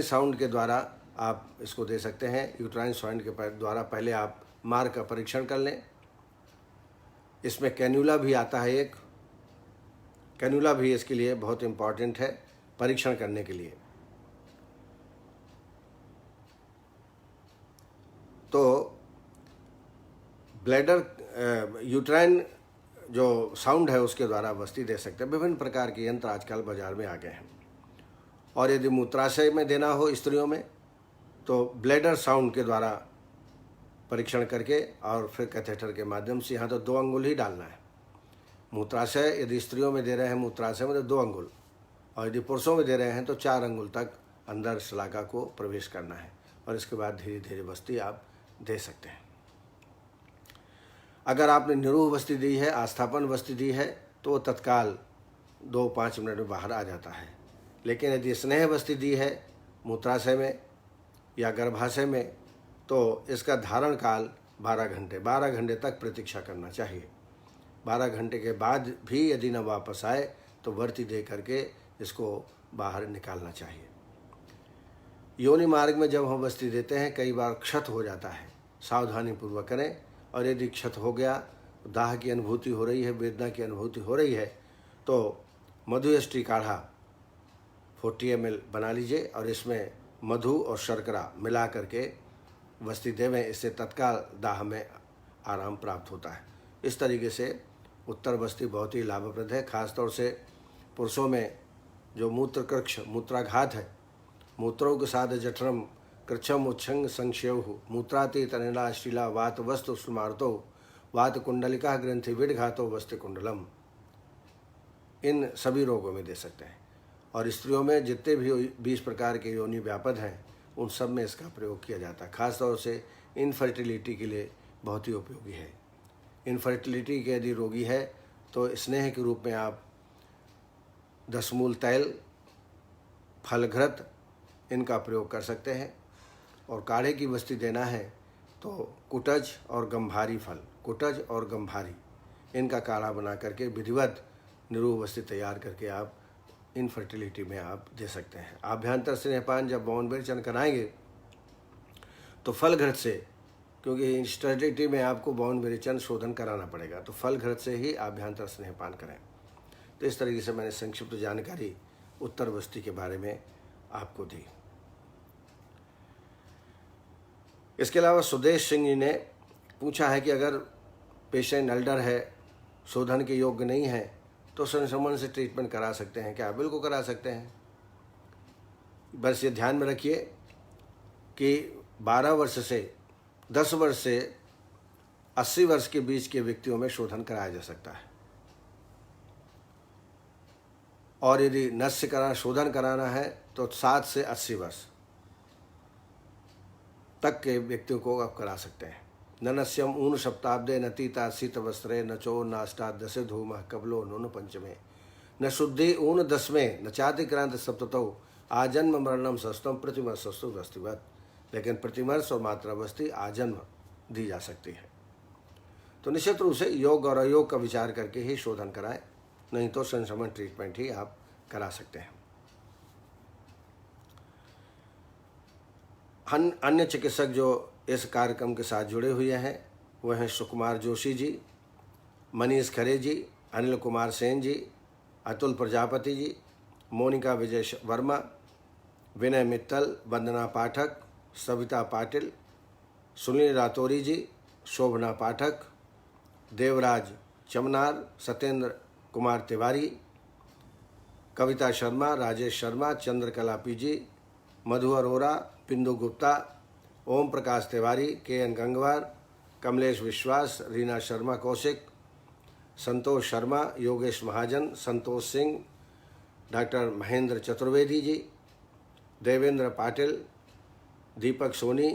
साउंड के द्वारा आप इसको दे सकते हैं। यूटेराइन साउंड के द्वारा पहले आप मार्ग का परीक्षण कर लें। इसमें कैन्यूला भी आता है, एक कैन्यूला भी इसके लिए बहुत इम्पॉर्टेंट है परीक्षण करने के लिए। तो ब्लैडर यूटेराइन जो साउंड है उसके द्वारा वस्ती दे सकते हैं। विभिन्न प्रकार के यंत्र आजकल बाज़ार में आ गए हैं। और यदि मूत्राशय में देना हो स्त्रियों में तो ब्लैडर साउंड के द्वारा परीक्षण करके और फिर कैथेटर के माध्यम से, यहाँ तो 2 अंगुल ही डालना है। मूत्राशय यदि स्त्रियों में दे रहे हैं मूत्राशय में तो 2 अंगुल, और यदि पुरुषों में दे रहे हैं तो 4 अंगुल तक अंदर शलाका को प्रवेश करना है, और इसके बाद धीरे धीरे वस्ती आप दे सकते हैं। अगर आपने निरोह वस्ती दी है, आस्थापन वस्ती दी है, तो तत्काल 2-5 मिनट में बाहर आ जाता है। लेकिन यदि स्नेह वस्ती दी है मूत्राशय में या गर्भाशय में, तो इसका धारण काल 12 घंटे तक प्रतीक्षा करना चाहिए। 12 घंटे के बाद भी यदि न वापस आए तो वर्ती दे करके इसको बाहर निकालना चाहिए। योनि मार्ग में जब हम वस्ती देते हैं कई बार क्षत हो जाता है, सावधानी पूर्वक करें। और यदि क्षत हो गया, दाह की अनुभूति हो रही है, वेदना की अनुभूति हो रही है, तो मधुयष्टि काढ़ा 40 ml बना लीजिए और इसमें मधु और शर्करा मिला करके वस्ती देवें। इससे तत्काल दाह में आराम प्राप्त होता है। इस तरीके से उत्तर वस्ती बहुत ही लाभप्रद है। खासतौर से पुरुषों में जो मूत्रकृक्ष मूत्राघात है, मूत्रों साध जठरम कृच्छम उच्छंग संक्षेव मूत्रातीत अनिला शिला वात वस्तु स्मार्तो वात कुंडलिका ग्रंथि विडघातो वस्ति कुंडलम, इन सभी रोगों में दे सकते हैं। और स्त्रियों में जितने भी 20 प्रकार के योनि व्यापद हैं उन सब में इसका प्रयोग किया जाता है। खासतौर से इनफर्टिलिटी के लिए बहुत ही उपयोगी है। इनफर्टिलिटी के यदि रोगी है तो स्नेह के रूप में आप दशमूल तैल, फलघृत इनका प्रयोग कर सकते हैं। और काढ़े की वस्ती देना है तो कुटज और गंभारी फल, कुटज और गंभारी इनका काढ़ा बना करके विधिवत निरूह वस्ती तैयार करके आप इनफर्टिलिटी में आप दे सकते हैं। आभ्यंतर स्नेहपान जब बौन विरेचन कराएंगे तो फल घृत से, क्योंकि स्टरिलिटी में आपको बौन विरेचन शोधन कराना पड़ेगा, तो फल घृत से ही आभ्यंतर स्नेहपान करें। तो इस तरीके से मैंने संक्षिप्त जानकारी उत्तर वस्ती के बारे में आपको दी। इसके अलावा सुदेश सिंह जी ने पूछा है कि अगर पेशेंट एल्डर है, शोधन के योग्य नहीं है, तो संक्रमण से ट्रीटमेंट करा सकते हैं क्या? बिल्कुल करा सकते हैं। बस ये ध्यान में रखिए कि 12 वर्ष से 10 वर्ष से 80 वर्ष के बीच के व्यक्तियों में शोधन कराया जा सकता है। और यदि नस्य शोधन कराना है तो 7 से 80 वर्ष तक के व्यक्तियों को आप करा सकते हैं। ननस्यम ऊन सप्ताब्दे न तीता शीत वस्त्रे न चो नाष्टादश धूम कबलो नून पंचमे न शुद्धि ऊन दसवें न चातिक्रांत सप्ततौ आजन्म मरणम सस्तम प्रतिमर्ष सस्तु वस्तिवत। लेकिन प्रतिमर्ष और मात्रा वस्ती आजन्म दी जा सकती है। तो निश्चित रूप से योग और अयोग का विचार करके ही शोधन कराएं, नहीं तो संक्रमण ट्रीटमेंट ही आप करा सकते हैं। अन्य चिकित्सक जो इस कार्यक्रम के साथ जुड़े हुए हैं वह हैं सुकुमार जोशी जी, मनीष खरे जी, अनिल कुमार सेन जी, अतुल प्रजापति जी, मोनिका विजय वर्मा, विनय मित्तल, वंदना पाठक, सविता पाटिल, सुनील रातौरी जी, शोभना पाठक, देवराज चमनार, सत्येंद्र कुमार तिवारी, कविता शर्मा, राजेश शर्मा, चंद्रकला पीजी, मधु अरोरा, बिंदु गुप्ता, ओम प्रकाश तिवारी, के.एन. गंगवार, कमलेश विश्वास, रीना शर्मा कौशिक, संतोष शर्मा, योगेश महाजन, संतोष सिंह, डॉक्टर महेंद्र चतुर्वेदी जी, देवेंद्र पाटिल, दीपक सोनी,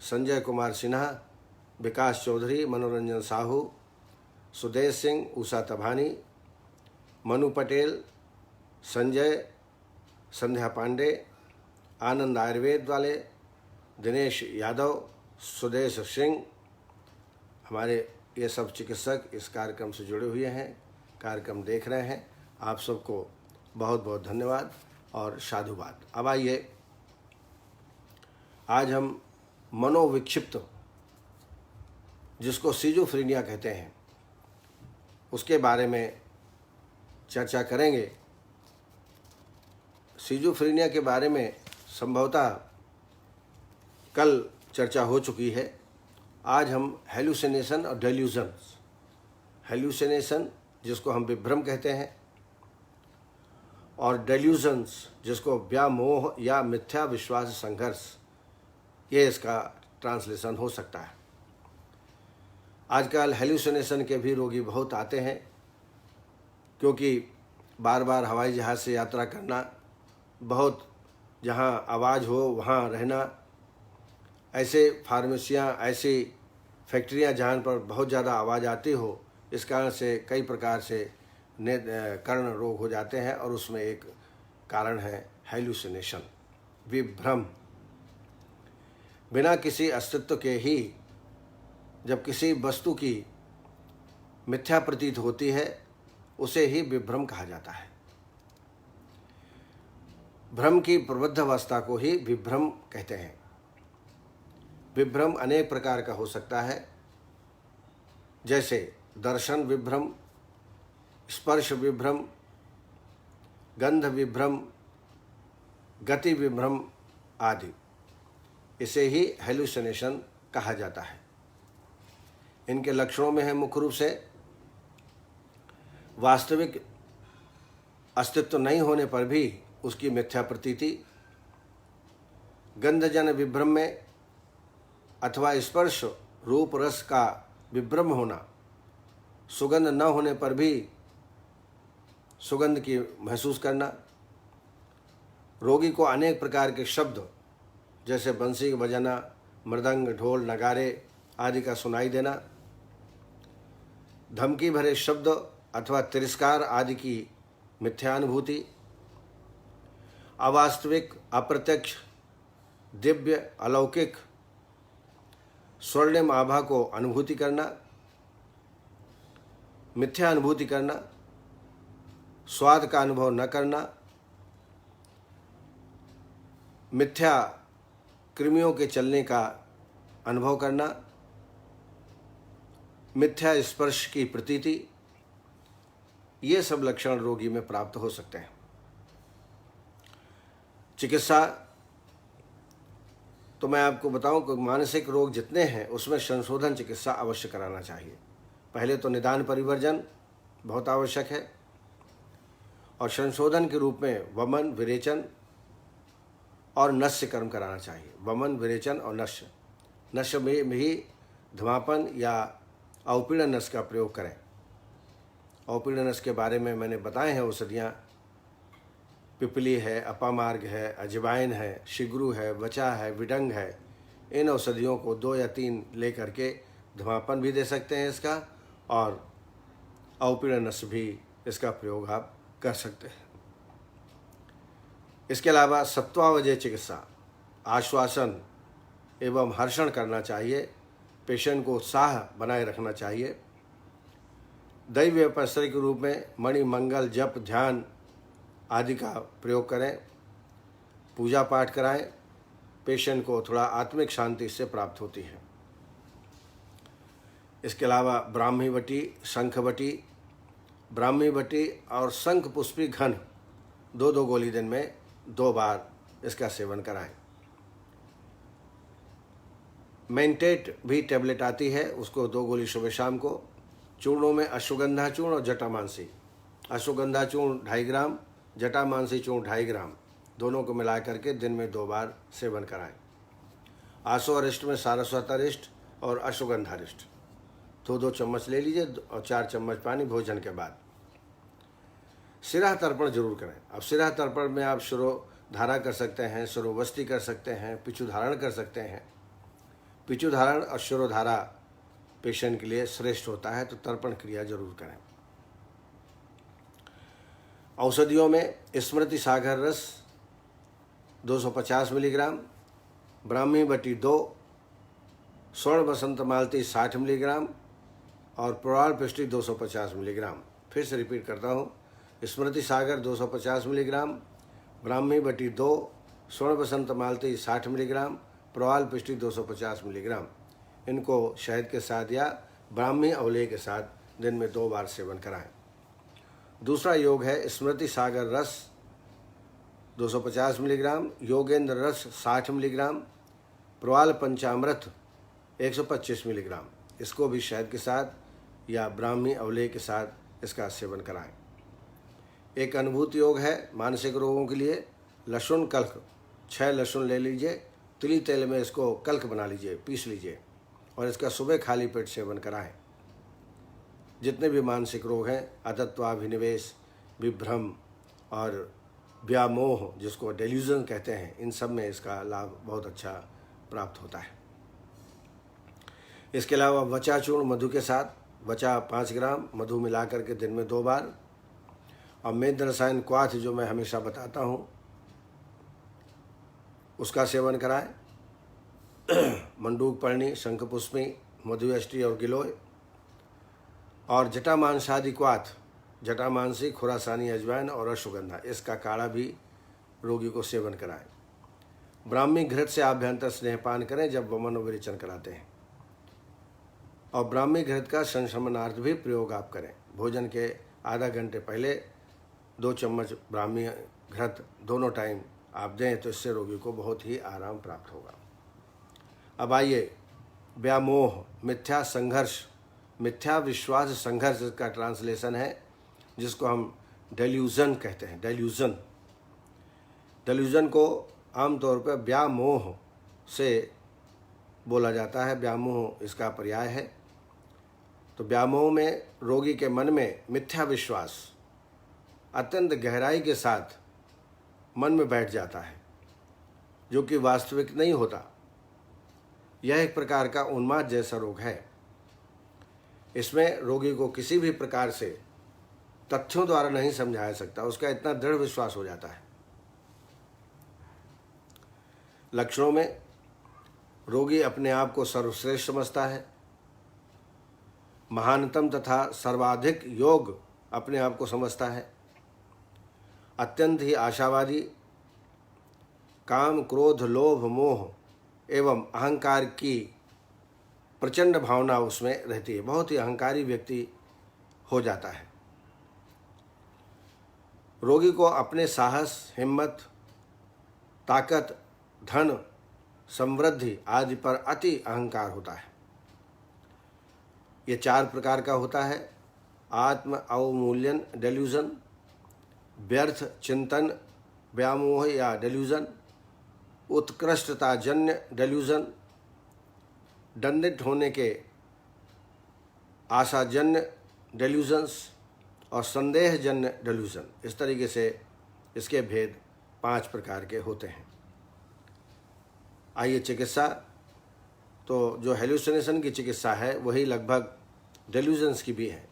संजय कुमार सिन्हा, विकास चौधरी, मनोरंजन साहू, सुदेश सिंह, उषा तभानी, मनु पटेल, संजय, संध्या पांडे, आनंद आयुर्वेद वाले, दिनेश यादव, सुदेश सिंह, हमारे ये सब चिकित्सक इस कार्यक्रम से जुड़े हुए हैं, कार्यक्रम देख रहे हैं। आप सबको बहुत बहुत धन्यवाद और साधुवाद। अब आइए आज हम मनोविक्षिप्त, जिसको सिजोफ्रेनिया कहते हैं, उसके बारे में चर्चा करेंगे। सिजोफ्रेनिया के बारे में संभवतः कल चर्चा हो चुकी है। आज हम हेलुसिनेशन और डेल्यूजन्स, हेलुसिनेशन जिसको हम विभ्रम कहते हैं और डेल्यूजन्स जिसको व्यामोह या मिथ्या विश्वास संघर्ष, ये इसका ट्रांसलेशन हो सकता है। आजकल हेलुसिनेशन के भी रोगी बहुत आते हैं, क्योंकि बार बार हवाई जहाज़ से यात्रा करना, बहुत जहाँ आवाज़ हो वहाँ रहना, ऐसे फार्मेसियाँ, ऐसी फैक्ट्रियाँ जहाँ पर बहुत ज़्यादा आवाज़ आती हो, इस कारण से कई प्रकार से कर्ण रोग हो जाते हैं और उसमें एक कारण है हेलुसिनेशन, विभ्रम। बिना किसी अस्तित्व के ही जब किसी वस्तु की मिथ्या प्रतीत होती है उसे ही विभ्रम कहा जाता है। भ्रम की प्रबुद्ध अवस्था को ही विभ्रम कहते हैं। विभ्रम अनेक प्रकार का हो सकता है, जैसे दर्शन विभ्रम, स्पर्श विभ्रम, गंध विभ्रम, गति विभ्रम आदि। इसे ही हेलुसिनेशन कहा जाता है। इनके लक्षणों में है मुख्य रूप से वास्तविक अस्तित्व नहीं होने पर भी उसकी मिथ्या प्रतीति, गंधजन विभ्रम में अथवा स्पर्श रूप रस का विभ्रम होना, सुगंध न होने पर भी सुगंध की महसूस करना, रोगी को अनेक प्रकार के शब्द जैसे बंसी बजाना, मृदंग, ढोल, नगारे आदि का सुनाई देना, धमकी भरे शब्द अथवा तिरस्कार आदि की मिथ्यानुभूति, अवास्तविक, अप्रत्यक्ष, दिव्य, अलौकिक, स्वर्णिम आभा को अनुभूति करना, मिथ्या अनुभूति करना, स्वाद का अनुभव न करना, मिथ्या कृमियों के चलने का अनुभव करना, मिथ्या स्पर्श की प्रतीति, ये सब लक्षण रोगी में प्राप्त हो सकते हैं। चिकित्सा तो मैं आपको बताऊं कि मानसिक रोग जितने हैं उसमें संशोधन चिकित्सा अवश्य कराना चाहिए। पहले तो निदान परिवर्जन बहुत आवश्यक है और संशोधन के रूप में वमन, विरेचन और नस्य कर्म कराना चाहिए। वमन, विरेचन और नस्य। नस्य में भी धमापन या अवपीड़न नस्य का प्रयोग करें। अवपीड़न नस्य के बारे में मैंने बताए हैं औषधियाँ। पिपली है, अपामार्ग है, अजवाइन है, शिगरू है, वचा है, विडंग है। इन औषधियों को 2 या 3 ले करके धमापन भी दे सकते हैं इसका, और अवपीड़न नस्य भी इसका प्रयोग आप कर सकते हैं। इसके अलावा सत्वावजय चिकित्सा, आश्वासन एवं हर्षण करना चाहिए। पेशेंट को उत्साह बनाए रखना चाहिए। दैव उपस्तर के रूप में मणि, मंगल, जप, ध्यान आदि का प्रयोग करें। पूजा पाठ कराएं। पेशेंट को थोड़ा आत्मिक शांति इससे प्राप्त होती है। इसके अलावा ब्राह्मी बटी, शंख बटी, ब्राह्मी बटी और शंख पुष्पी घन 2-2 गोली दिन में 2 बार इसका सेवन कराएं। मेंटेट भी टैबलेट आती है, उसको 2 गोली सुबह शाम को। चूर्णों में अश्वगंधा चूर्ण और जटामांसी। अश्वगंधा चूर्ण 2.5 ग्राम, जटामांसी चूर्ण 2.5 ग्राम, दोनों को मिला करके दिन में 2 बार सेवन कराएं। आसो अरिष्ट में सारस्वत अरिष्ट और अश्वगंधा अरिष्ट 2-2 चम्मच ले लीजिए और 4 चम्मच पानी भोजन के बाद। सिरा तर्पण जरूर करें। अब सिरा तर्पण में आप शिरोधारा कर सकते हैं, शिरोवस्ती कर सकते हैं, पिछू धारण कर सकते हैं। पिछू धारण और शिरोधारा पेशेंट के लिए श्रेष्ठ होता है, तो तर्पण क्रिया जरूर करें। औषधियों में स्मृति सागर रस 250 मिलीग्राम, ब्राह्मी बटी 2, स्वर्ण बसंत मालती 60 मिलीग्राम और प्रोआल पिष्टी 250 मिलीग्राम। फिर से रिपीट करता हूँ, स्मृति सागर 250 मिलीग्राम, ब्राह्मी बटी 2, स्वर्ण बसंत मालती 60 मिलीग्राम, प्रोआल पिष्टी 250 मिलीग्राम। इनको शहद के साथ या ब्राह्मी अवलेह के साथ दिन में 2 बार सेवन कराएं। दूसरा योग है स्मृति सागर रस 250 मिलीग्राम, योगेंद्र रस 60 मिलीग्राम, प्रोआल पंचामृत 125 मिलीग्राम। इसको भी शहद के साथ या ब्राह्मी अवलेह के साथ इसका सेवन कराएं। एक अनुभूति योग है मानसिक रोगों के लिए, लहसुन कल्क 6 लहसुन ले लीजिए, तिली तेल में इसको कल्क बना लीजिए, पीस लीजिए और इसका सुबह खाली पेट सेवन कराएं। जितने भी मानसिक रोग हैं, अतत्वाभिनिवेश, विभ्रम और व्यामोह जिसको डेल्यूजन कहते हैं, इन सब में इसका लाभ बहुत अच्छा प्राप्त होता है। इसके अलावा वचा चूर्ण मधु के साथ, वचा 5 ग्राम, मधु मिला करके दिन में 2 बार, और मेद रसायन क्वाथ जो मैं हमेशा बताता हूँ उसका सेवन कराएं। मंडूक पर्णी, शंखपुष्पी, मधुयष्टि और गिलोय, और जटामांसादि क्वाथ, जटामांसी, खुरासानी, अजवाइन और अश्वगंधा, इसका काढ़ा भी रोगी को सेवन कराएं। ब्राह्मी घृत से आभ्यंतर स्नेहपान करें जब वमन और विरेचन कराते हैं, और ब्राह्मी घृत का संशमनार्थ भी प्रयोग आप करें। भोजन के आधा घंटे पहले 2 चम्मच ब्राह्मी घृत दोनों टाइम आप दें, तो इससे रोगी को बहुत ही आराम प्राप्त होगा। अब आइए, व्यामोह, मिथ्या संघर्ष, मिथ्या विश्वास संघर्ष का ट्रांसलेशन है, जिसको हम डेल्यूजन कहते हैं। डेल्यूजन को आमतौर पर व्यामोह से बोला जाता है, व्यामोह इसका पर्याय है। तो व्यामोह में रोगी के मन में मिथ्या विश्वास अत्यंत गहराई के साथ मन में बैठ जाता है, जो कि वास्तविक नहीं होता। यह एक प्रकार का उन्माद जैसा रोग है। इसमें रोगी को किसी भी प्रकार से तथ्यों द्वारा नहीं समझाया सकता, उसका इतना दृढ़ विश्वास हो जाता है। लक्षणों में रोगी अपने आप को सर्वश्रेष्ठ समझता है, महानतम तथा सर्वाधिक योग अपने आप को समझता है, अत्यंत ही आशावादी, काम, क्रोध, लोभ, मोह एवं अहंकार की प्रचंड भावना उसमें रहती है। बहुत ही अहंकारी व्यक्ति हो जाता है। रोगी को अपने साहस, हिम्मत, ताकत, धन, समृद्धि आदि पर अति अहंकार होता है। ये 4 प्रकार का होता है: आत्म अवमूल्यन डेल्यूजन, व्यर्थ चिंतन व्यामोह या डेल्यूजन, उत्कृष्टताजन्य डेल्यूजन, दंडित होने के आशाजन्य डेल्यूजन्स और संदेहजन्य डेल्यूजन। इस तरीके से इसके भेद 5 प्रकार के होते हैं। आइए चिकित्सा। तो जो हेलुसिनेशन की चिकित्सा है वही लगभग डेल्यूजन्स की भी है।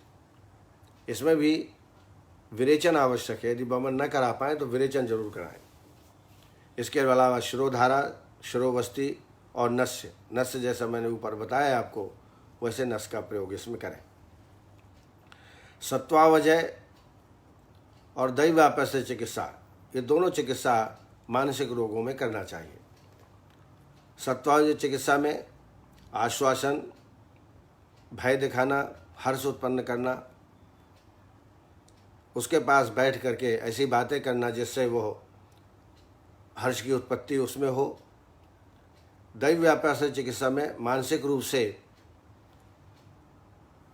इसमें भी विरेचन आवश्यक है। यदि वमन न करा पाएँ तो विरेचन जरूर कराएं। इसके अलावा शिरोधारा, शिरोवस्ती और नस्य जैसा मैंने ऊपर बताया आपको, वैसे नस का प्रयोग इसमें करें। सत्वावजय और दैवापस्य चिकित्सा, ये दोनों चिकित्सा मानसिक रोगों में करना चाहिए। सत्वावजय चिकित्सा में आश्वासन, भय दिखाना, हर्ष उत्पन्न करना, उसके पास बैठ करके ऐसी बातें करना जिससे वो हर्ष की उत्पत्ति उसमें हो। दैवापस्य चिकित्सा में मानसिक रूप से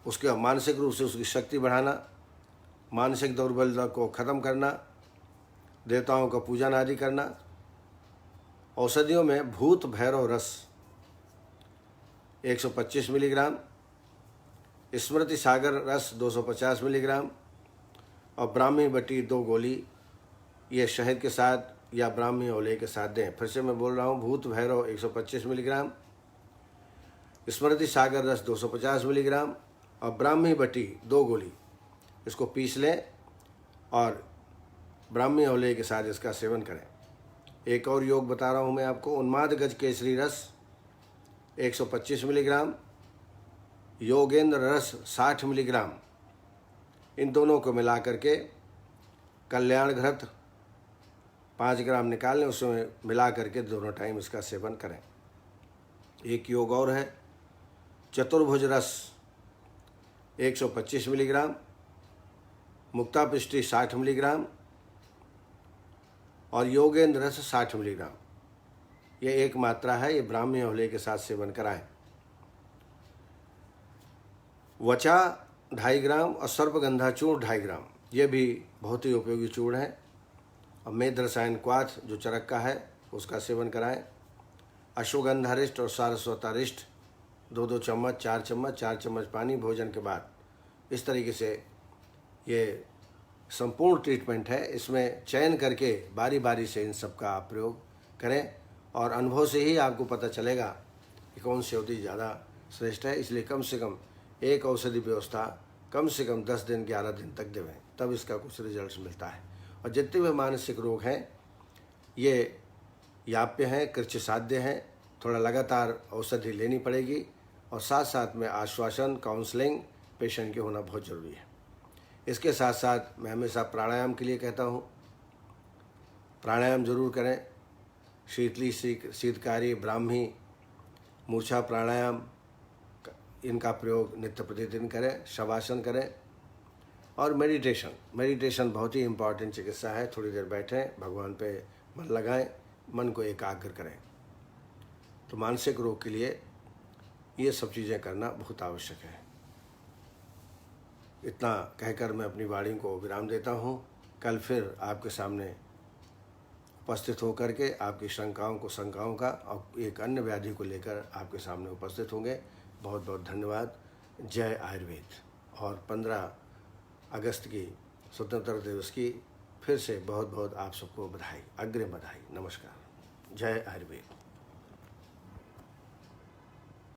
उसकी शक्ति बढ़ाना, मानसिक दौर्बल्यता को खत्म करना, देवताओं का पूजन आदि करना। औषधियों में भूत भैरव रस 125 मिलीग्राम, स्मृति सागर रस 250 मिलीग्राम और ब्राह्मी बटी 2 गोली, ये शहद के साथ या ब्राह्मी औले के साथ दें। फिर से मैं बोल रहा हूँ, भूत भैरव 125 मिलीग्राम, स्मृति सागर रस 250 मिलीग्राम और ब्राह्मी बटी 2 गोली, इसको पीस लें और ब्राह्मी औले के साथ इसका सेवन करें। एक और योग बता रहा हूँ मैं आपको, उन्माद गज केसरी रस 125 मिलीग्राम, योगेंद्र रस 60 मिलीग्राम, इन दोनों को मिला करके कल्याण घृत 5 ग्राम निकाल लें, उसमें मिला करके दोनों टाइम इसका सेवन करें। एक योग और है, चतुर्भुज रस 125 मिलीग्राम, मुक्तापिष्टि 60 मिलीग्राम और योगेंद्र रस 60 मिलीग्राम, ये एक मात्रा है। ये ब्राह्मी औले के साथ सेवन कराएं। वचा 2.5 ग्राम और सर्पगंधा चूर्ण 2.5 ग्राम, ये भी बहुत ही उपयोगी चूर्ण है। और मेध रसायन क्वाथ जो चरक का है उसका सेवन कराएं। अश्वगंधारिष्ट और सारस्वतारिष्ट 2-2 चम्मच, 4 चम्मच, 4 चम्मच पानी भोजन के बाद। इस तरीके से ये संपूर्ण ट्रीटमेंट है। इसमें चयन करके बारी बारी से इन सब का आप प्रयोग करें और अनुभव से ही आपको पता चलेगा कि कौन सी औषधि ज़्यादा श्रेष्ठ है। इसलिए कम से कम एक औषधि व्यवस्था कम से कम 10 दिन 11 दिन तक देवें, तब इसका कुछ रिजल्ट मिलता है। और जितने भी मानसिक रोग हैं ये याप्य हैं, कृच्छ साध्य हैं, थोड़ा लगातार औषधि लेनी पड़ेगी और साथ साथ में आश्वासन, काउंसलिंग पेशेंट के होना बहुत ज़रूरी है। इसके साथ साथ मैं हमेशा प्राणायाम के लिए कहता हूँ, प्राणायाम जरूर करें। शीतली, शीतकारी, ब्राह्मी, मूर्छा प्राणायाम, इनका प्रयोग नित्य प्रतिदिन करें। शवासन करें और मेडिटेशन बहुत ही इम्पॉर्टेंट चिकित्सा है। थोड़ी देर बैठें, भगवान पे मन लगाएं, मन को एकाग्र करें। तो मानसिक रोग के लिए ये सब चीज़ें करना बहुत आवश्यक है। इतना कहकर मैं अपनी वाणी को विराम देता हूँ। कल फिर आपके सामने उपस्थित होकर के आपकी शंकाओं का और एक अन्य व्याधि को लेकर आपके सामने उपस्थित होंगे। बहुत बहुत धन्यवाद। जय आयुर्वेद। और 15 अगस्त की स्वतंत्रता दिवस की फिर से बहुत बहुत आप सबको बधाई, अग्रिम बधाई। नमस्कार। जय आयुर्वेद।